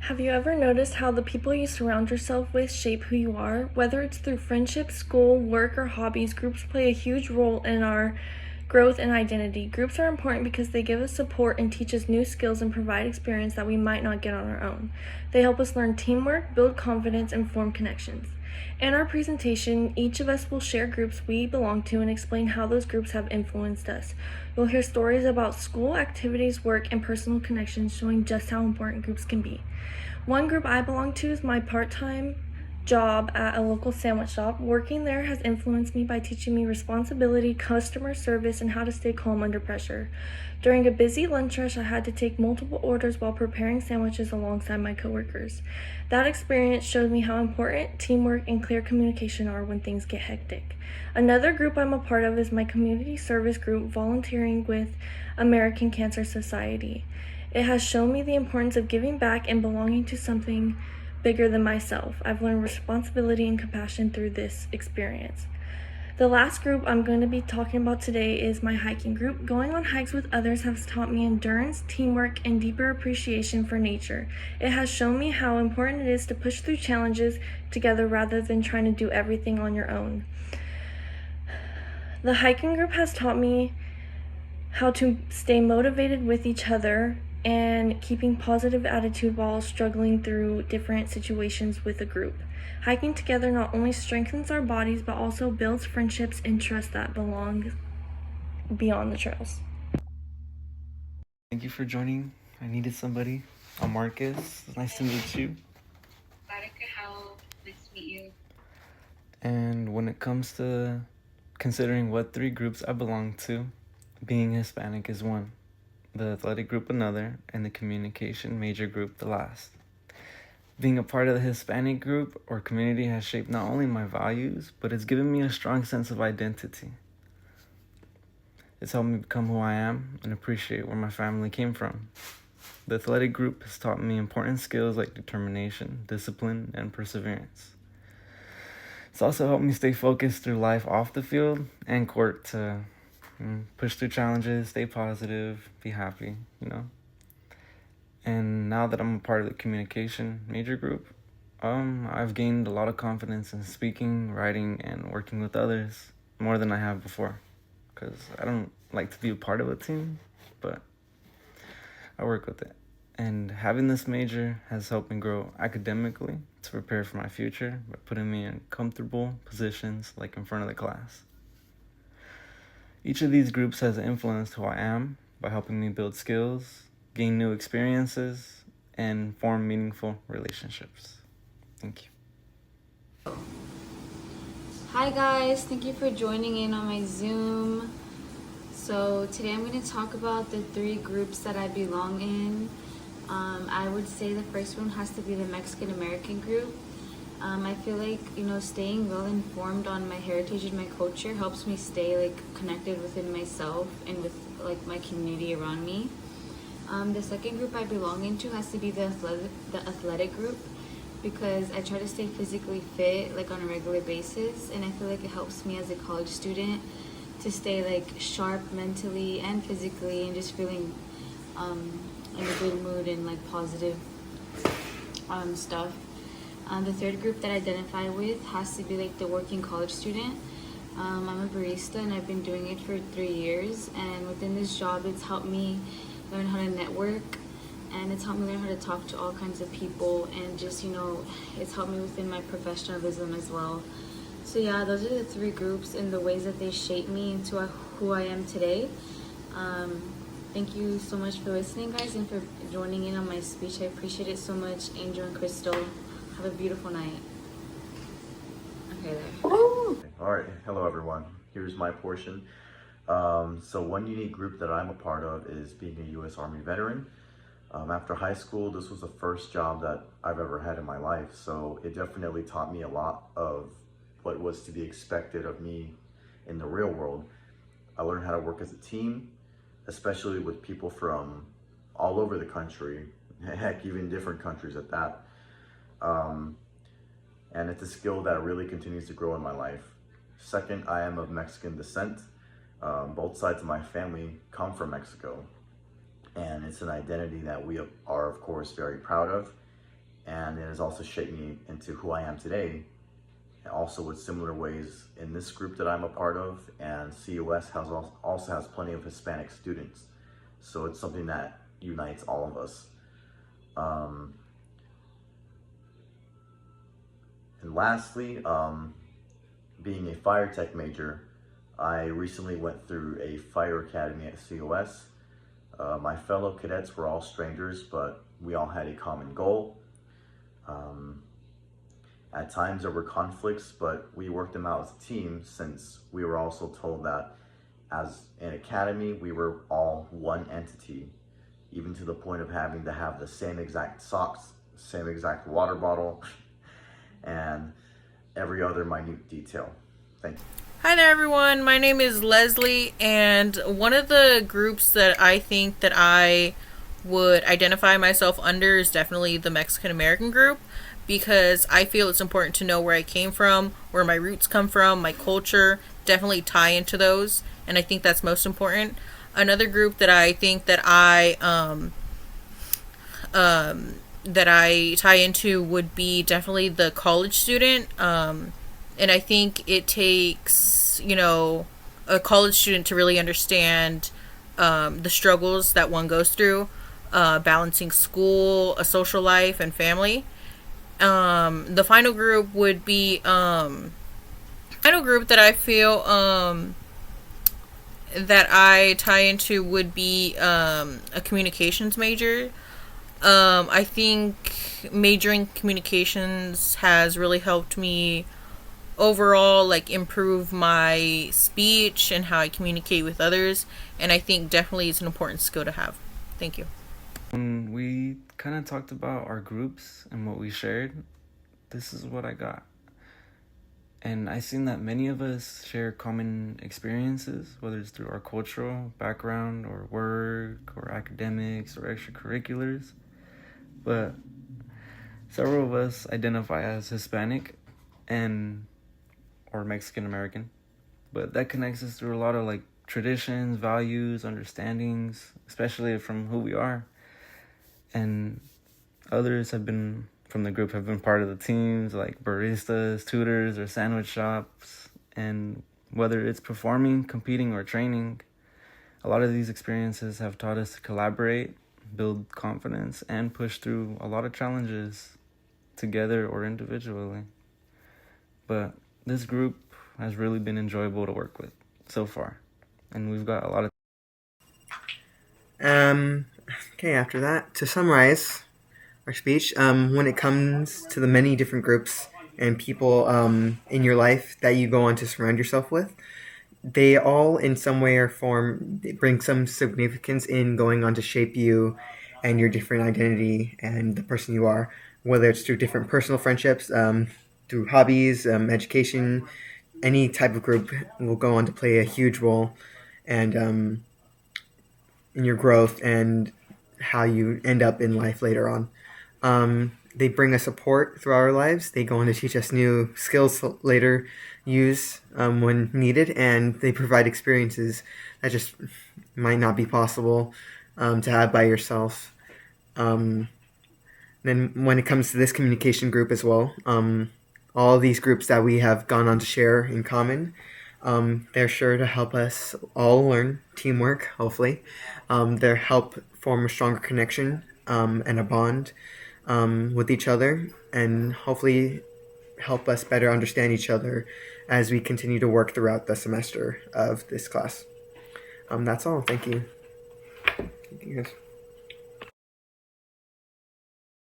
Have you ever noticed how the people you surround yourself with shape who you are? Whether it's through friendship, school, work, or hobbies, groups play a huge role in our growth and identity. Groups are important because they give us support and teach us new skills and provide experience that we might not get on our own. They help us learn teamwork, build confidence, and form connections. In our presentation, each of us will share groups we belong to and explain how those groups have influenced us. You'll hear stories about school, activities, work, and personal connections showing just how important groups can be. One group I belong to is my part-time job at a local sandwich shop. Working there has influenced me by teaching me responsibility, customer service, and how to stay calm under pressure. During a busy lunch rush, I had to take multiple orders while preparing sandwiches alongside my coworkers. That experience showed me how important teamwork and clear communication are when things get hectic. Another group I'm a part of is my community service group, volunteering with American Cancer Society. It has shown me the importance of giving back and belonging to something bigger than myself. I've learned responsibility and compassion through this experience. The last group I'm going to be talking about today is my hiking group. Going on hikes with others has taught me endurance, teamwork, and deeper appreciation for nature. It has shown me how important it is to push through challenges together rather than trying to do everything on your own. The hiking group has taught me how to stay motivated with each other and keeping positive attitude while struggling through different situations with a group. Hiking together not only strengthens our bodies but also builds friendships and trust that belong beyond the trails. Thank you for joining. I needed somebody. I'm Marcus. It's nice to meet you. Glad I could help. Nice to meet you. And when it comes to considering what three groups I belong to, being Hispanic is one, the athletic group another, and the communication major group the last. Being a part of the Hispanic group or community has shaped not only my values, but it's given me a strong sense of identity. It's helped me become who I am and appreciate where my family came from. The athletic group has taught me important skills like determination, discipline, and perseverance. It's also helped me stay focused through life off the field and court to push through challenges, stay positive, be happy, And now that I'm a part of the communication major group, I've gained a lot of confidence in speaking, writing, and working with others more than I have before. Because I don't like to be a part of a team, but I work with it. And having this major has helped me grow academically to prepare for my future by putting me in comfortable positions like in front of the class. Each of these groups has influenced who I am by helping me build skills, gain new experiences, and form meaningful relationships. Thank you. Hi guys, thank you for joining in on my Zoom. So today I'm going to talk about the three groups that I belong in. I would say the first one has to be the Mexican American group. I feel like, staying well informed on my heritage and my culture helps me stay connected within myself and with my community around me. The second group I belong into has to be the athletic group, because I try to stay physically fit on a regular basis, and I feel like it helps me as a college student to stay sharp mentally and physically and just feeling in a good mood and positive stuff. The third group that I identify with has to be the working college student. I'm a barista and I've been doing it for 3 years, and within this job it's helped me learn how to network, and it's helped me learn how to talk to all kinds of people, and just it's helped me within my professionalism as well. So yeah, those are the three groups and the ways that they shape me into who I am today. Thank you so much for listening, guys, and for joining in on my speech. I appreciate it so much. Angel and Crystal, have a beautiful night. Okay, there. All right, hello everyone. Here's my portion. So one unique group that I'm a part of is being a U.S. Army veteran. After high school, this was the first job that I've ever had in my life, so it definitely taught me a lot of what was to be expected of me in the real world. I learned how to work as a team, especially with people from all over the country, heck, even different countries at that. And it's a skill that really continues to grow in my life. Second, I am of Mexican descent. Both sides of my family come from Mexico, and it's an identity that we are, of course, very proud of. and it has also shaped me into who I am today. And also with similar ways in this group that I'm a part of, and COS also has plenty of Hispanic students. So it's something that unites all of us. And lastly, being a fire tech major, I recently went through a fire academy at COS. My fellow cadets were all strangers, but we all had a common goal. At times there were conflicts, but we worked them out as a team, since we were also told that as an academy, we were all one entity, even to the point of having to have the same exact socks, same exact water bottle, and every other minute detail. Thank you. Hi there, everyone. My name is Leslie, and one of the groups that I think that I would identify myself under is definitely the Mexican American group, because I feel it's important to know where I came from, where my roots come from, my culture, definitely tie into those, and I think that's most important. Another group that I think that I tie into would be definitely the college student, and I think it takes, a college student to really understand the struggles that one goes through, balancing school, a social life, and family. The final group would be final group that I feel that I tie into would be a communications major. I think majoring communications has really helped me overall improve my speech and how I communicate with others, and I think definitely it's an important skill to have. Thank you. When we kind of talked about our groups and what we shared, this is what I got. And I seen that many of us share common experiences, whether it's through our cultural background or work or academics or extracurriculars. But several of us identify as Hispanic or Mexican American. But that connects us through a lot of traditions, values, understandings, especially from who we are. And others from the group have been part of the teams, like baristas, tutors, or sandwich shops. And whether it's performing, competing, or training, a lot of these experiences have taught us to collaborate, build confidence, and push through a lot of challenges together or individually. But this group has really been enjoyable to work with so far. And we've got a lot of... Okay, after that, to summarize our speech, when it comes to the many different groups and people in your life that you go on to surround yourself with, they all in some way or form bring some significance in going on to shape you and your different identity and the person you are, whether it's through different personal friendships, through hobbies, education. Any type of group will go on to play a huge role and in your growth and how you end up in life later on. They bring us support throughout our lives. They go on to teach us new skills to later use when needed, and they provide experiences that just might not be possible to have by yourself. Then when it comes to this communication group as well, all of these groups that we have gone on to share in common, they're sure to help us all learn teamwork, hopefully. They help form a stronger connection and a bond with each other, and hopefully help us better understand each other as we continue to work throughout the semester of this class. That's all. Thank you. Thank you guys.